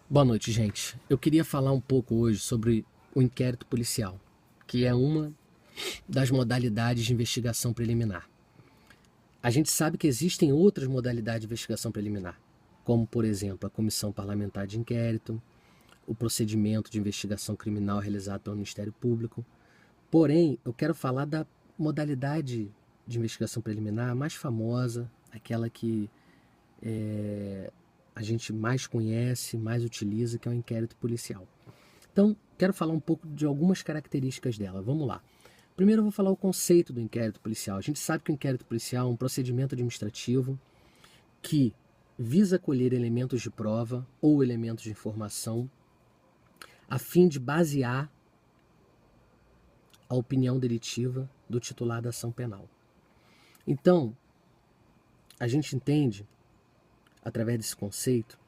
Boa noite, gente. Eu queria falar um pouco hoje sobre o inquérito policial, que é uma das modalidades de investigação preliminar. A gente sabe que existem outras modalidades de investigação preliminar, como, por exemplo, a Comissão Parlamentar de Inquérito, o procedimento de investigação criminal realizado pelo Ministério Público. Porém, eu quero falar da modalidade de investigação preliminar mais famosa, aquela que a gente mais conhece, mais utiliza, que é o inquérito policial. Então, quero falar um pouco de algumas características dela. Vamos lá. Primeiro eu vou falar o conceito do inquérito policial. A gente sabe que o inquérito policial é um procedimento administrativo que visa colher elementos de prova ou elementos de informação a fim de basear a opinião delitiva do titular da ação penal. Então, a gente entende, através desse conceito,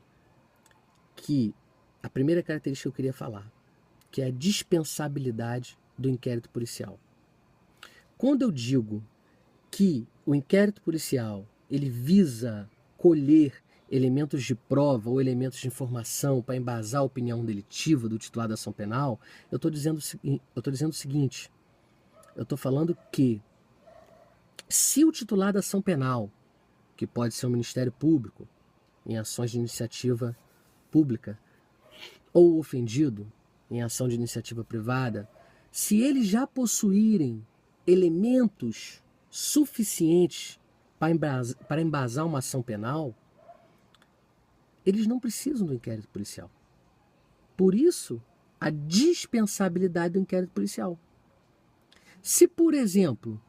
que a primeira característica que eu queria falar, que é a dispensabilidade do inquérito policial. Quando eu digo que o inquérito policial ele visa colher elementos de prova ou elementos de informação para embasar a opinião delitiva do titular da ação penal, eu estou dizendo o seguinte, eu estou falando que se o titular da ação penal, que pode ser o Ministério Público, em ações de iniciativa pública, ou o ofendido, em ação de iniciativa privada, se eles já possuírem elementos suficientes para embasar uma ação penal, eles não precisam do inquérito policial. Por isso, a dispensabilidade do inquérito policial. Se, por exemplo,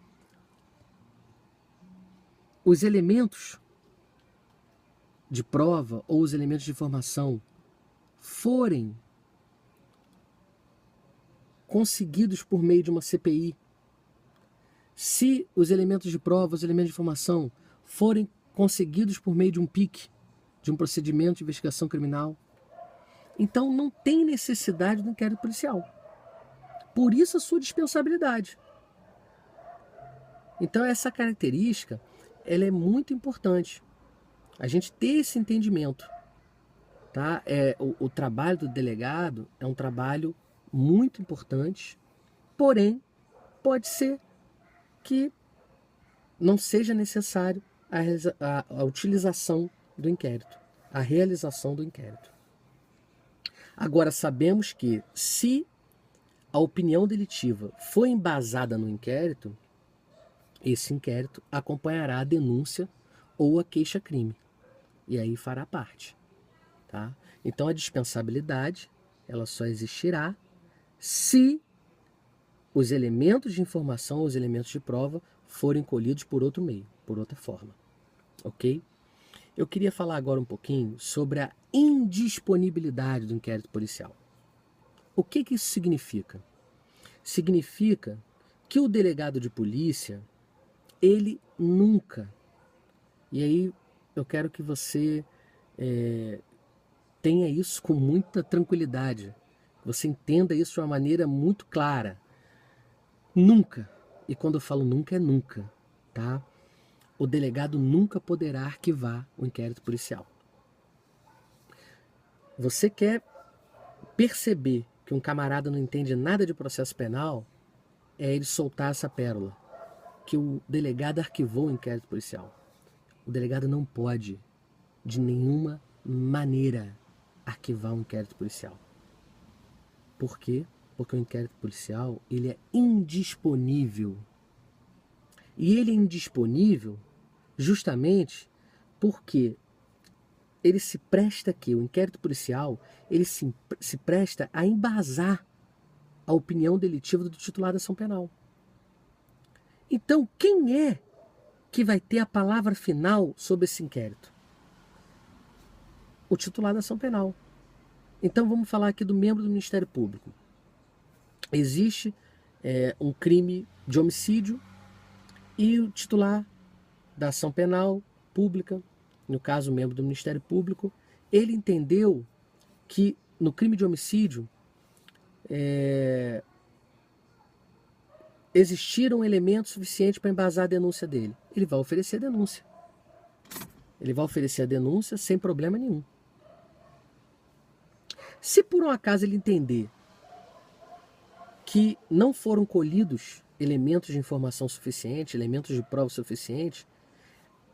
os elementos de prova ou os elementos de informação forem conseguidos por meio de uma CPI, se os elementos de prova, os elementos de informação forem conseguidos por meio de um PIC, de um procedimento de investigação criminal, então não tem necessidade do inquérito policial. Por isso a sua dispensabilidade. Então essa característica ela é muito importante. A gente ter esse entendimento. Tá? O trabalho do delegado é um trabalho muito importante, porém pode ser que não seja necessário a utilização do inquérito, a realização do inquérito. Agora, sabemos que se a opinião delitiva for embasada no inquérito, esse inquérito acompanhará a denúncia ou a queixa-crime, e aí fará parte. Tá? Então, a dispensabilidade ela só existirá se os elementos de informação, os elementos de prova, forem colhidos por outro meio, por outra forma. Ok? Eu queria falar agora um pouquinho sobre a indisponibilidade do inquérito policial. O que isso significa? Significa que o delegado de polícia, ele nunca, e aí eu quero que você tenha isso com muita tranquilidade, você entenda isso de uma maneira muito clara. Nunca, e quando eu falo nunca, é nunca, tá? O delegado nunca poderá arquivar o inquérito policial. Você quer perceber que um camarada não entende nada de processo penal, é ele soltar essa pérola, que o delegado arquivou o inquérito policial. O delegado não pode, de nenhuma maneira, arquivar um inquérito policial. Por quê? Porque o inquérito policial ele é indisponível. E ele é indisponível justamente porque ele se presta aqui, o inquérito policial, ele se presta a embasar a opinião delitiva do titular da ação penal. Então, quem é que vai ter a palavra final sobre esse inquérito? O titular da ação penal. Então, vamos falar aqui do membro do Ministério Público. Existe um crime de homicídio e o titular da ação penal pública, no caso o membro do Ministério Público, ele entendeu que no crime de homicídio existiram elementos suficientes para embasar a denúncia dele. Ele vai oferecer a denúncia. Ele vai oferecer a denúncia sem problema nenhum. Se por um acaso ele entender que não foram colhidos elementos de informação suficiente, elementos de prova suficiente,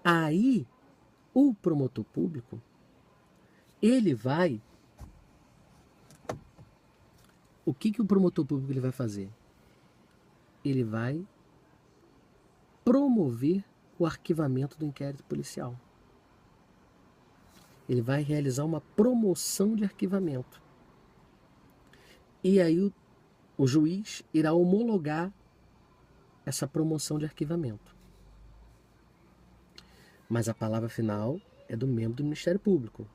aí o promotor público, ele vai... O que o promotor público ele vai fazer? Ele vai promover o arquivamento do inquérito policial. Ele vai realizar uma promoção de arquivamento. E aí o juiz irá homologar essa promoção de arquivamento. Mas a palavra final é do membro do Ministério Público.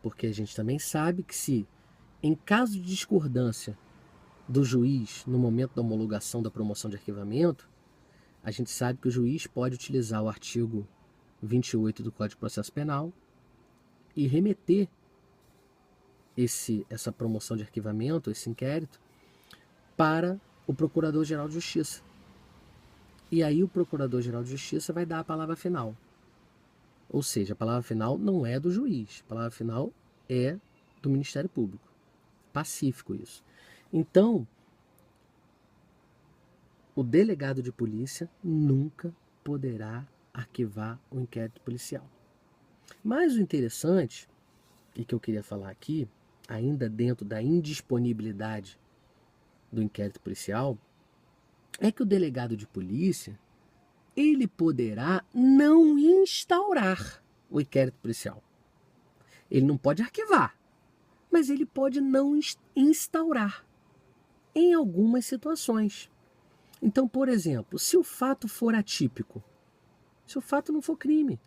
Porque a gente também sabe que se, em caso de discordância do juiz no momento da homologação da promoção de arquivamento, a gente sabe que o juiz pode utilizar o artigo 28 do Código de Processo Penal e remeter essa promoção de arquivamento, esse inquérito, para o Procurador-Geral de Justiça. E aí o Procurador-Geral de Justiça vai dar a palavra final. Ou seja, a palavra final não é do juiz, a palavra final é do Ministério Público. Pacífico isso. Então, o delegado de polícia nunca poderá arquivar o inquérito policial. Mas o interessante, e que eu queria falar aqui, ainda dentro da indisponibilidade do inquérito policial, é que o delegado de polícia, ele poderá não instaurar o inquérito policial. Ele não pode arquivar, mas ele pode não instaurar em algumas situações. Então, por exemplo, se o fato for atípico, se o fato não for crime,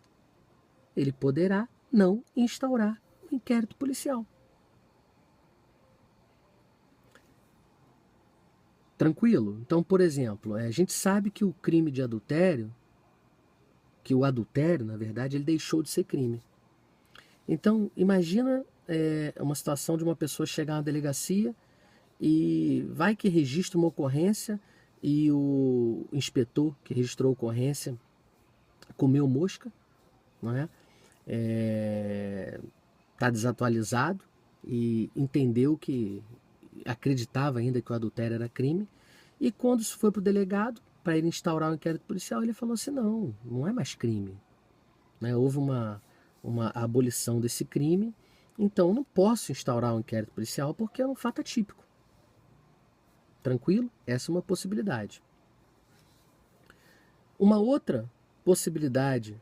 ele poderá não instaurar o inquérito policial. Tranquilo? Então, por exemplo, a gente sabe que o crime de adultério, que o adultério, na verdade, ele deixou de ser crime. Então, imagina uma situação de uma pessoa chegar na delegacia e vai que registra uma ocorrência e o inspetor que registrou a ocorrência comeu mosca, não é? Está desatualizado e entendeu que acreditava ainda que o adultério era crime, e quando isso foi para o delegado para ele instaurar um inquérito policial, ele falou assim, não é mais crime, né? Houve uma abolição desse crime, então não posso instaurar um inquérito policial porque é um fato atípico. Tranquilo? Essa é uma possibilidade. Uma outra possibilidade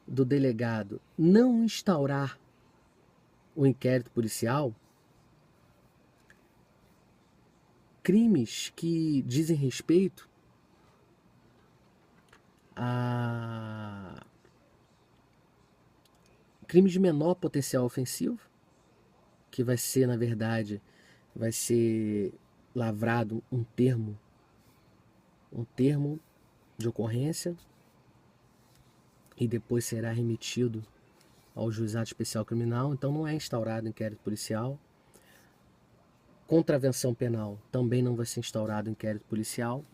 do delegado não instaurar o inquérito policial, crimes que dizem respeito a crimes de menor potencial ofensivo, que vai ser, na verdade, vai ser lavrado um termo de ocorrência e depois será remetido ao Juizado Especial Criminal, então não é instaurado inquérito policial. Contravenção penal também não vai ser instaurado inquérito policial.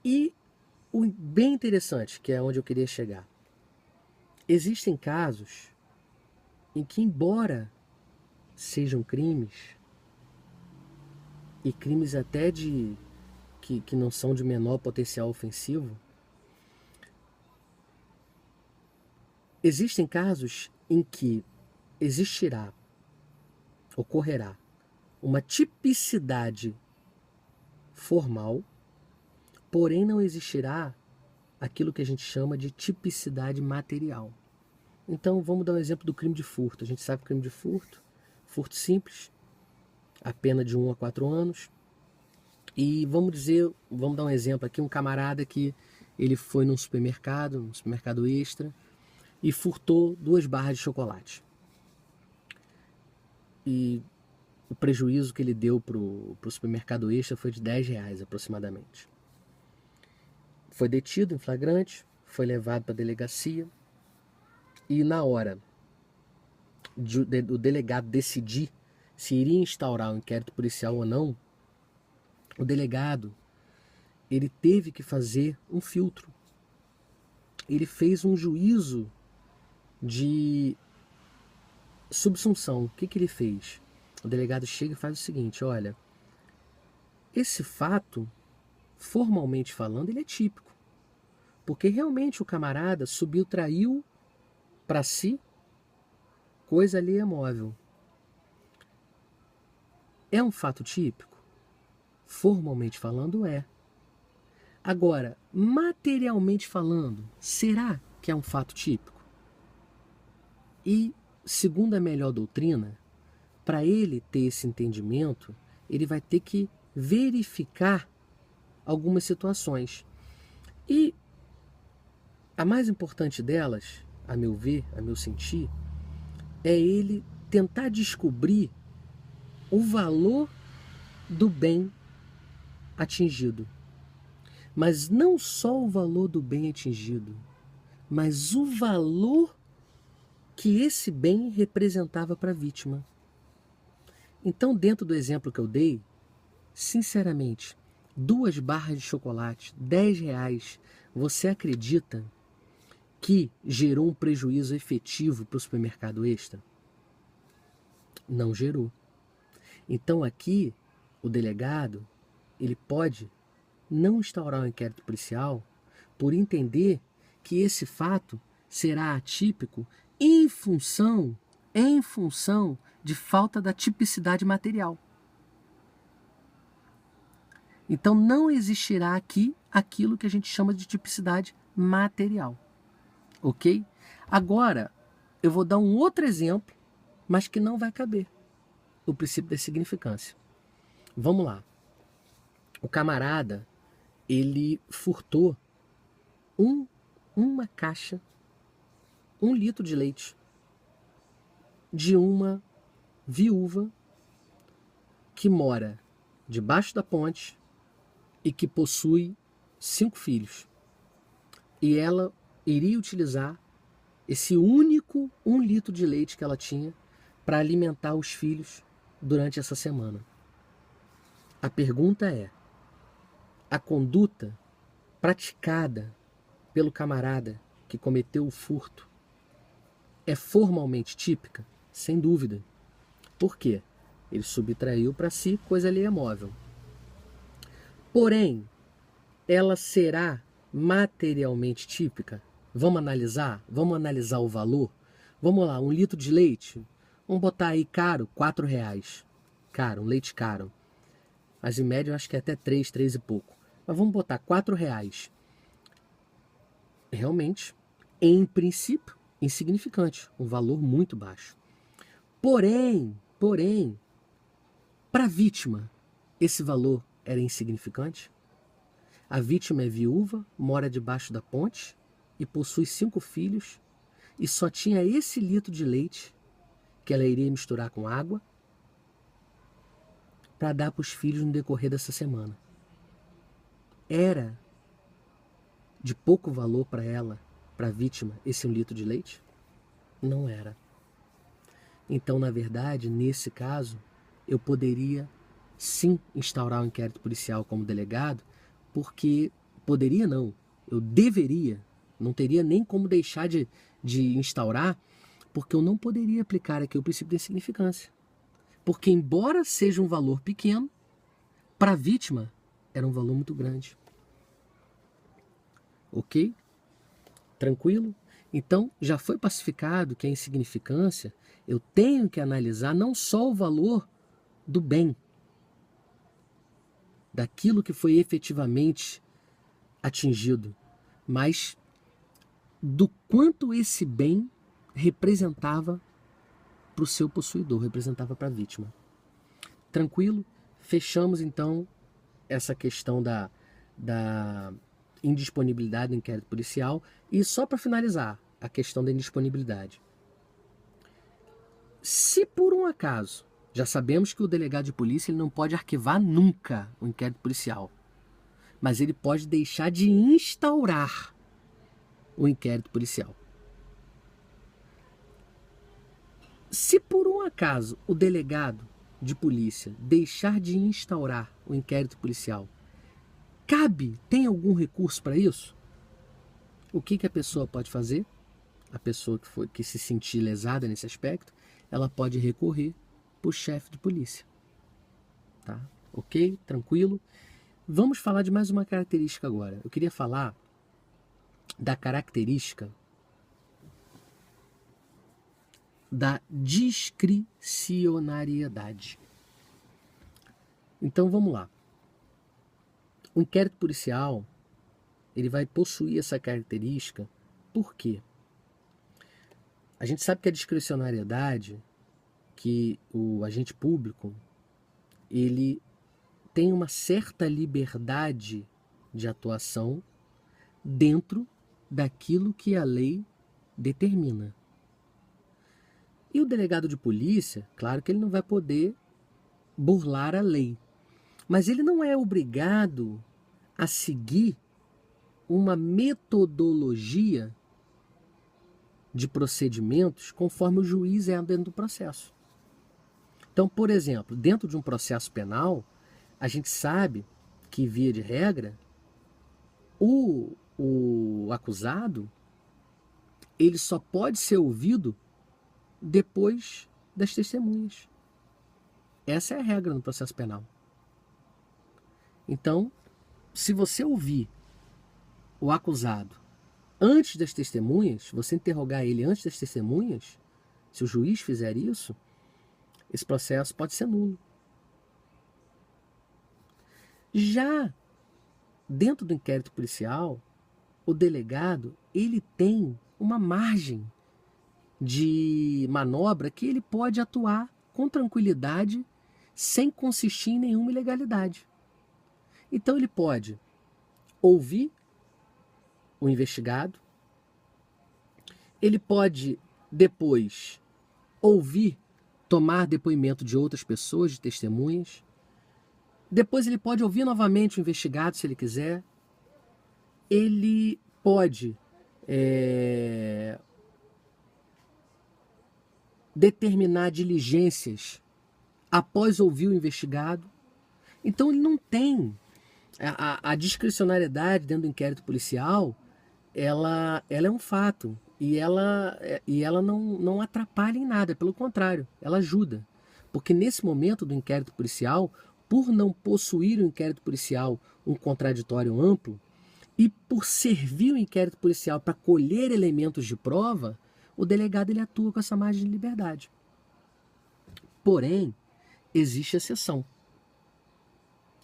E o bem interessante, que é onde eu queria chegar, existem casos em que, embora sejam crimes, e crimes até que não são de menor potencial ofensivo, existem casos em que ocorrerá uma tipicidade formal, porém não existirá aquilo que a gente chama de tipicidade material. Então vamos dar um exemplo do crime de furto. A gente sabe que o crime de furto simples, a pena de 1 a 4 anos. E vamos dar um exemplo aqui, um camarada que ele foi num supermercado extra, e furtou 2 barras de chocolate. E o prejuízo que ele deu pro supermercado extra foi de R$10 aproximadamente. Foi detido em flagrante, foi levado para a delegacia, e na hora do delegado decidir se iria instaurar um inquérito policial ou não, o delegado ele teve que fazer um filtro. Ele fez um juízo de Subsunção, o que ele fez? O delegado chega e faz o seguinte, olha, esse fato, formalmente falando, ele é típico. Porque realmente o camarada subiu, traiu para si coisa alheia móvel. É um fato típico? Formalmente falando, é. Agora, materialmente falando, será que é um fato típico? E, segundo a melhor doutrina, para ele ter esse entendimento, ele vai ter que verificar algumas situações. E a mais importante delas, a meu ver, a meu sentir, é ele tentar descobrir o valor do bem atingido. Mas não só o valor do bem atingido, mas o valor que esse bem representava para a vítima. Então, dentro do exemplo que eu dei, sinceramente, 2 barras de chocolate, R$10, você acredita que gerou um prejuízo efetivo para o supermercado Extra? Não gerou. Então aqui, o delegado, ele pode não instaurar um inquérito policial por entender que esse fato será atípico em função de falta da tipicidade material. Então não existirá aqui aquilo que a gente chama de tipicidade material. Ok? Agora, eu vou dar um outro exemplo, mas que não vai caber. O princípio da significância. Vamos lá. O camarada, ele furtou uma caixa, 1 litro de leite de uma viúva que mora debaixo da ponte e que possui 5 filhos. E ela iria utilizar esse único 1 litro de leite que ela tinha para alimentar os filhos durante essa semana. A pergunta é: a conduta praticada pelo camarada que cometeu o furto é formalmente típica? Sem dúvida. Por quê? Ele subtraiu para si coisa alheia móvel. Porém, ela será materialmente típica? Vamos analisar? Vamos analisar o valor? Vamos lá, 1 litro de leite, vamos botar aí caro, R$4. Caro, um leite caro. Mas em média eu acho que é até 3 e pouco. Mas vamos botar R$4. Realmente, em princípio, insignificante. Um valor muito baixo. Porém, para a vítima, esse valor era insignificante? A vítima é viúva, mora debaixo da ponte e possui 5 filhos e só tinha esse litro de leite que ela iria misturar com água para dar para os filhos no decorrer dessa semana. Era de pouco valor para ela, para a vítima, esse 1 litro de leite? Não era. Então, na verdade, nesse caso, eu poderia sim instaurar um inquérito policial como delegado, porque poderia não, eu deveria, não teria nem como deixar de instaurar, porque eu não poderia aplicar aqui o princípio da insignificância. Porque embora seja um valor pequeno, para a vítima era um valor muito grande. Ok? Tranquilo? Então, já foi pacificado que a insignificância, eu tenho que analisar não só o valor do bem, daquilo que foi efetivamente atingido, mas do quanto esse bem representava para o seu possuidor, representava para a vítima. Tranquilo? Fechamos então essa questão da indisponibilidade do inquérito policial. E só para finalizar a questão da indisponibilidade. Se por um acaso, já sabemos que o delegado de polícia ele não pode arquivar nunca o inquérito policial, mas ele pode deixar de instaurar o inquérito policial. Se por um acaso o delegado de polícia deixar de instaurar o inquérito policial, tem algum recurso para isso? O que a pessoa pode fazer? A pessoa que se sentir lesada nesse aspecto, ela pode recorrer para o chefe de polícia. Tá? Ok? Tranquilo? Vamos falar de mais uma característica agora. Eu queria falar da característica da discricionariedade. Então vamos lá. O inquérito policial, ele vai possuir essa característica. Por quê? A gente sabe que a discricionariedade, que o agente público, ele tem uma certa liberdade de atuação dentro daquilo que a lei determina. E o delegado de polícia, claro que ele não vai poder burlar a lei, mas ele não é obrigado a seguir uma metodologia de procedimentos conforme o juiz é dentro do processo. Então, por exemplo, dentro de um processo penal, a gente sabe que, via de regra, o acusado, ele só pode ser ouvido depois das testemunhas. Essa é a regra no processo penal. Então, se você ouvir o acusado antes das testemunhas, você interrogar ele antes das testemunhas, se o juiz fizer isso, esse processo pode ser nulo. Já dentro do inquérito policial, o delegado, ele tem uma margem de manobra que ele pode atuar com tranquilidade, sem consistir em nenhuma ilegalidade. Então ele pode ouvir o investigado, ele pode depois ouvir, tomar depoimento de outras pessoas, de testemunhas, depois ele pode ouvir novamente o investigado se ele quiser, ele pode determinar diligências após ouvir o investigado. Então ele não tem a discricionariedade dentro do inquérito policial, ela é um fato e ela não atrapalha em nada, pelo contrário, ela ajuda, porque nesse momento do inquérito policial, por não possuir o inquérito policial um contraditório amplo e por servir o inquérito policial para colher elementos de prova, o delegado ele atua com essa margem de liberdade. Porém, existe exceção.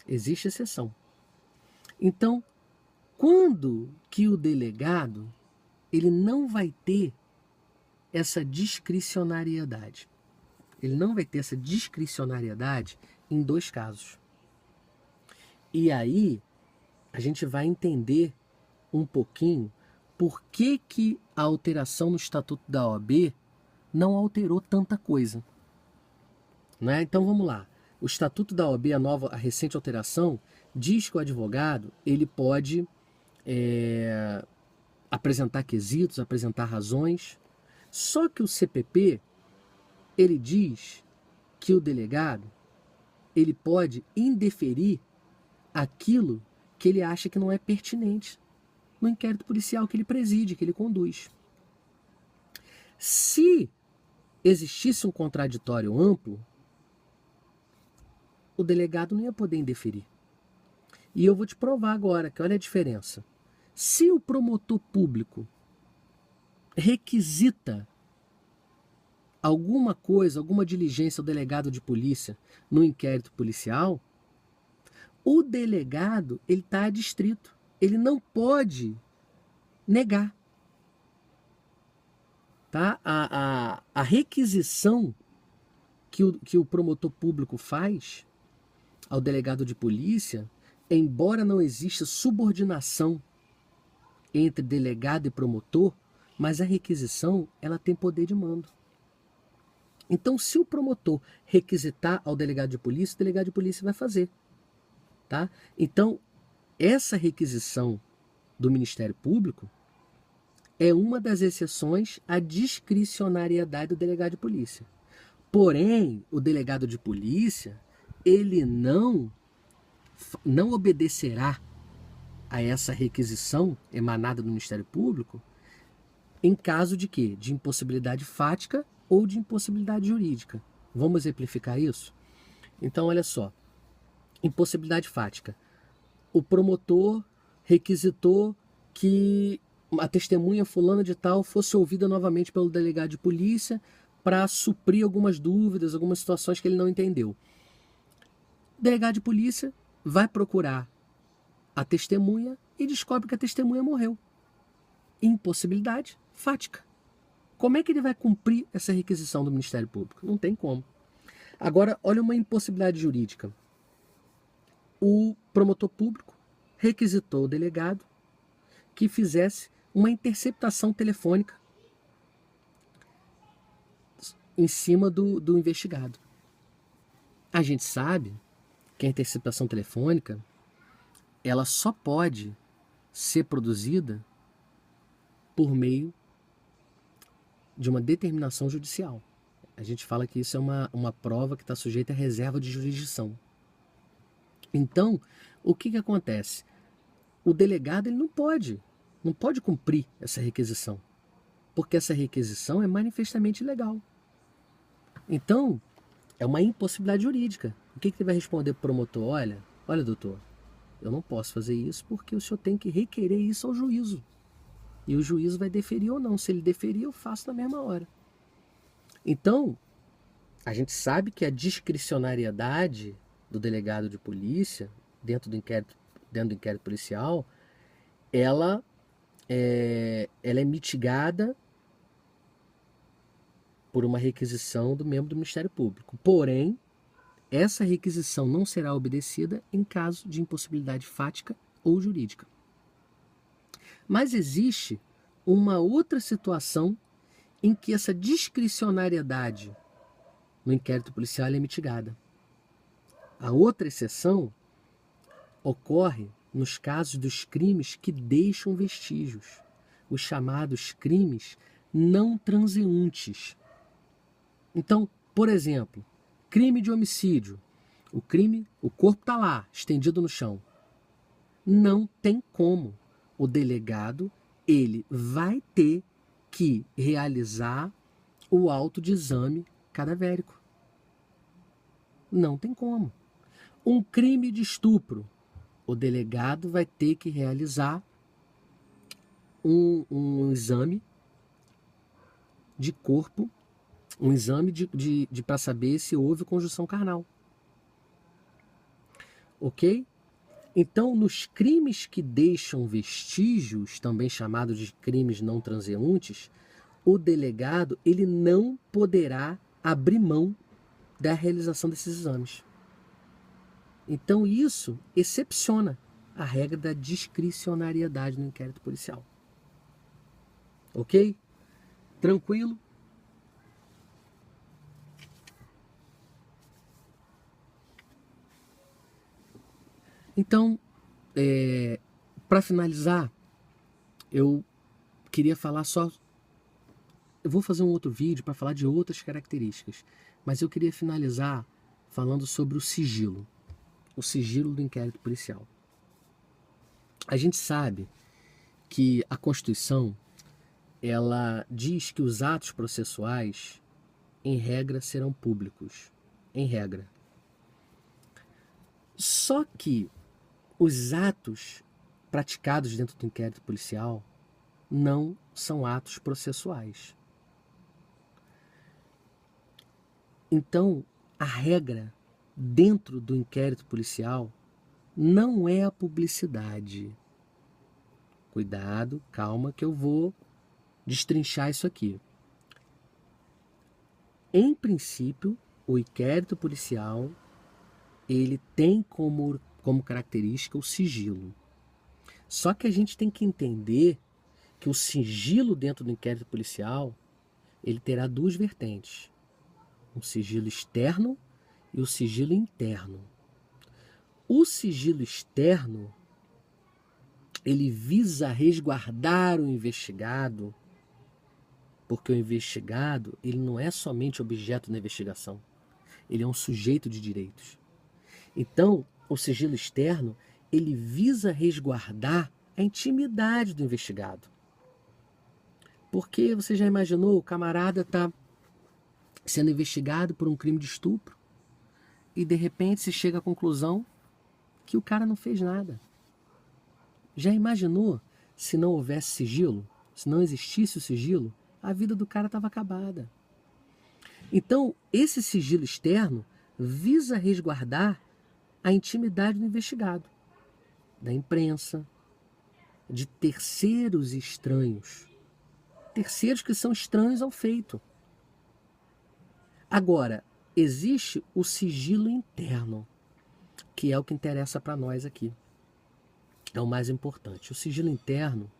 Existe exceção. Então, quando que o delegado ele não vai ter essa discricionariedade? Ele não vai ter essa discricionariedade em dois casos. E aí, a gente vai entender um pouquinho por que a alteração no Estatuto da OAB não alterou tanta coisa. Né? Então vamos lá. O Estatuto da OAB, a recente alteração, diz que o advogado ele pode apresentar quesitos, apresentar razões. Só que o CPP ele diz que o delegado ele pode indeferir aquilo que ele acha que não é pertinente no inquérito policial que ele preside, que ele conduz. Se existisse um contraditório amplo, o delegado não ia poder indeferir. E eu vou te provar agora, que olha a diferença. Se o promotor público requisita alguma coisa, alguma diligência ao delegado de polícia no inquérito policial, o delegado ele está adstrito. Ele não pode negar. Tá? A requisição que o promotor público faz ao delegado de polícia, embora não exista subordinação entre delegado e promotor, mas a requisição ela tem poder de mando. Então, se o promotor requisitar ao delegado de polícia, o delegado de polícia vai fazer. Tá? Então, essa requisição do Ministério Público é uma das exceções à discricionariedade do delegado de polícia. Porém, o delegado de polícia, ele não obedecerá a essa requisição emanada do Ministério Público em caso de quê? De impossibilidade fática ou de impossibilidade jurídica. Vamos exemplificar isso? Então, olha só. Impossibilidade fática. O promotor requisitou que a testemunha fulana de tal fosse ouvida novamente pelo delegado de polícia para suprir algumas dúvidas, algumas situações que ele não entendeu. O delegado de polícia vai procurar a testemunha e descobre que a testemunha morreu. Impossibilidade fática. Como é que ele vai cumprir essa requisição do Ministério Público? Não tem como. Agora, olha uma impossibilidade jurídica. O promotor público requisitou o delegado que fizesse uma interceptação telefônica em cima do investigado. A gente sabe que a interceptação telefônica ela só pode ser produzida por meio de uma determinação judicial. A gente fala que isso é uma prova que está sujeita à reserva de jurisdição. Então, o que acontece? O delegado ele não pode cumprir essa requisição, porque essa requisição é manifestamente ilegal. Então, é uma impossibilidade jurídica. O que ele vai responder para o promotor? Olha, doutor, eu não posso fazer isso porque o senhor tem que requerer isso ao juízo. E o juízo vai deferir ou não. Se ele deferir, eu faço na mesma hora. Então, a gente sabe que a discricionariedade do delegado de polícia, dentro do inquérito policial, ela é mitigada por uma requisição do membro do Ministério Público. Porém, essa requisição não será obedecida em caso de impossibilidade fática ou jurídica. Mas existe uma outra situação em que essa discricionariedade no inquérito policial é mitigada. A outra exceção ocorre nos casos dos crimes que deixam vestígios, os chamados crimes não transeuntes. Então, por exemplo, crime de homicídio, o corpo está lá, estendido no chão. Não tem como. O delegado, ele vai ter que realizar o auto de exame cadavérico. Não tem como. Um crime de estupro, o delegado vai ter que realizar um exame de corpo, um exame para saber se houve conjunção carnal. Ok? Então, nos crimes que deixam vestígios, também chamados de crimes não transeuntes, o delegado ele não poderá abrir mão da realização desses exames. Então, isso excepciona a regra da discricionariedade no inquérito policial. Ok? Tranquilo? Então, para finalizar, eu queria falar só... Eu vou fazer um outro vídeo para falar de outras características, mas eu queria finalizar falando sobre o sigilo do inquérito policial. A gente sabe que a Constituição ela diz que os atos processuais, em regra, serão públicos. Em regra. Só que os atos praticados dentro do inquérito policial não são atos processuais. Então, a regra dentro do inquérito policial não é a publicidade. Cuidado, calma, que eu vou destrinchar isso aqui. Em princípio, o inquérito policial ele tem como característica o sigilo. Só que a gente tem que entender que o sigilo dentro do inquérito policial ele terá duas vertentes. O sigilo externo e o sigilo interno. O sigilo externo ele visa resguardar o investigado, porque o investigado ele não é somente objeto da investigação, ele é um sujeito de direitos. Então, o sigilo externo ele visa resguardar a intimidade do investigado. Porque você já imaginou, o camarada está sendo investigado por um crime de estupro e de repente se chega à conclusão que o cara não fez nada. Já imaginou se não houvesse sigilo? Se não existisse o sigilo, a vida do cara estava acabada. Então, esse sigilo externo visa resguardar a intimidade do investigado, da imprensa, de terceiros estranhos. Terceiros que são estranhos ao feito. Agora, existe o sigilo interno, que é o que interessa para nós aqui. É o mais importante. O sigilo interno,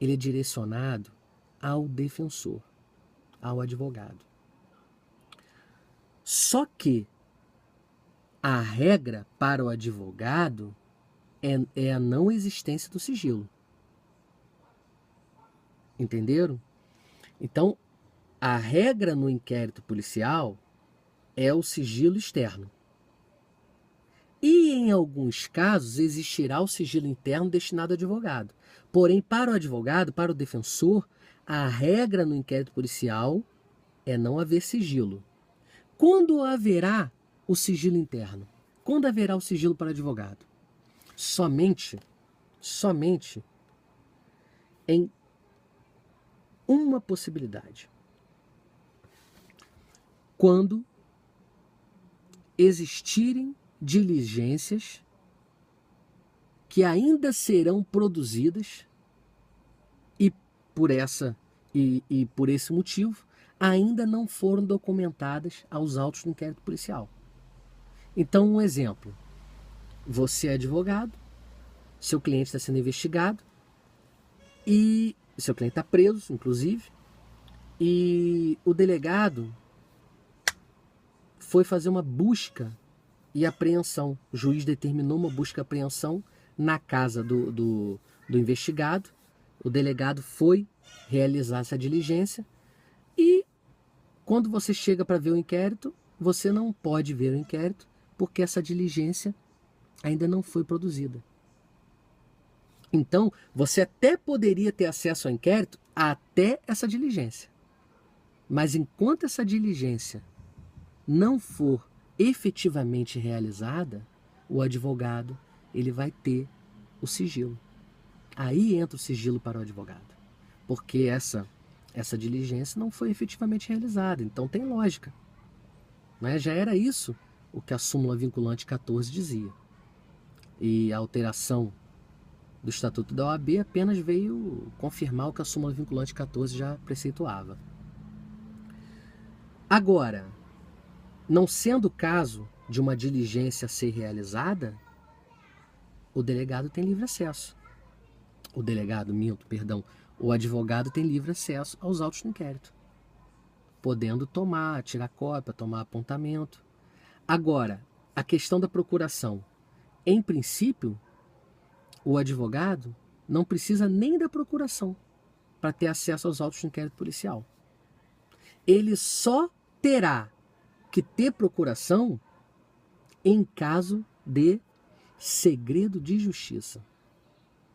ele é direcionado ao defensor, ao advogado. Só que a regra para o advogado é a não existência do sigilo. Entenderam? Então, a regra no inquérito policial é o sigilo externo. E, em alguns casos, existirá o sigilo interno destinado ao advogado. Porém, para o advogado, para o defensor, a regra no inquérito policial é não haver sigilo. Quando haverá o sigilo interno? Quando haverá o sigilo para o advogado? Somente em uma possibilidade. Quando existirem diligências que ainda serão produzidas e por esse motivo ainda não foram documentadas aos autos do inquérito policial. Então, um exemplo. Você é advogado, seu cliente está sendo investigado e seu cliente está preso, inclusive, e o delegado foi fazer uma busca e apreensão. O juiz determinou uma busca e apreensão na casa do investigado. O delegado foi realizar essa diligência e quando você chega para ver o inquérito, você não pode ver o inquérito porque essa diligência ainda não foi produzida. Então, você até poderia ter acesso ao inquérito até essa diligência. Mas enquanto essa diligência não for efetivamente realizada, o advogado ele vai ter o sigilo. Aí entra o sigilo para o advogado. Porque essa diligência não foi efetivamente realizada. Então tem lógica. Mas já era isso o que a súmula vinculante 14 dizia. E a alteração do Estatuto da OAB apenas veio confirmar o que a súmula vinculante 14 já preceituava. Agora, não sendo o caso de uma diligência ser realizada, o delegado tem livre acesso. O advogado tem livre acesso aos autos do inquérito, podendo tirar cópia, tomar apontamento. Agora, a questão da procuração. Em princípio, o advogado não precisa nem da procuração para ter acesso aos autos do inquérito policial. Ele só terá que ter procuração em caso de segredo de justiça.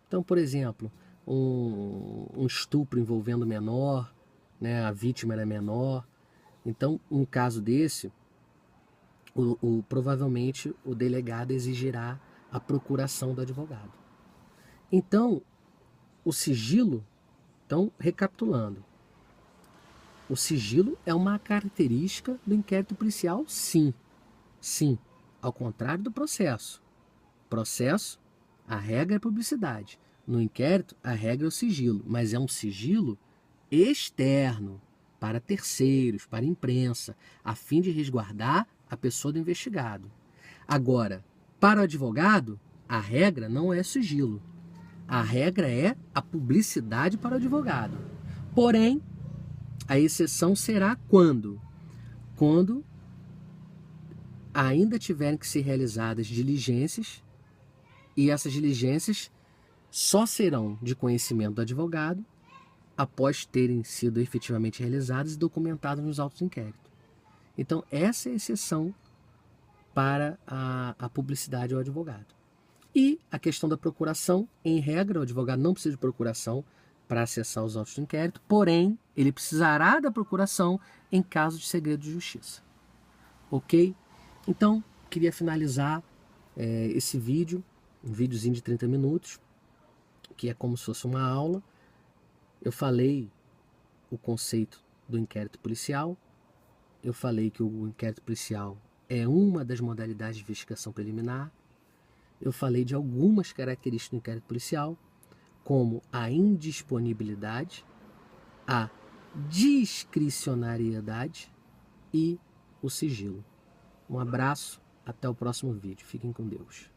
Então, por exemplo, um estupro envolvendo menor, né, a vítima era menor. Então, um caso desse, provavelmente o delegado exigirá a procuração do advogado. Então, o sigilo, recapitulando, o sigilo é uma característica do inquérito policial, sim. Sim, ao contrário do processo. Processo, a regra é a publicidade. No inquérito, a regra é o sigilo, mas é um sigilo externo, para terceiros, para a imprensa, a fim de resguardar a pessoa do investigado. Agora, para o advogado, a regra não é sigilo. A regra é a publicidade para o advogado. Porém, a exceção será quando? Quando ainda tiverem que ser realizadas diligências e essas diligências só serão de conhecimento do advogado após terem sido efetivamente realizadas e documentadas nos autos de inquérito. Então, essa é a exceção para a publicidade ao advogado. E a questão da procuração, em regra, o advogado não precisa de procuração para acessar os autos do inquérito, porém, ele precisará da procuração em caso de segredo de justiça. Ok? Então, queria finalizar esse vídeo, um videozinho de 30 minutos, que é como se fosse uma aula. Eu falei o conceito do inquérito policial, eu falei que o inquérito policial é uma das modalidades de investigação preliminar, eu falei de algumas características do inquérito policial, como a indisponibilidade, a discricionariedade e o sigilo. Um abraço, até o próximo vídeo. Fiquem com Deus.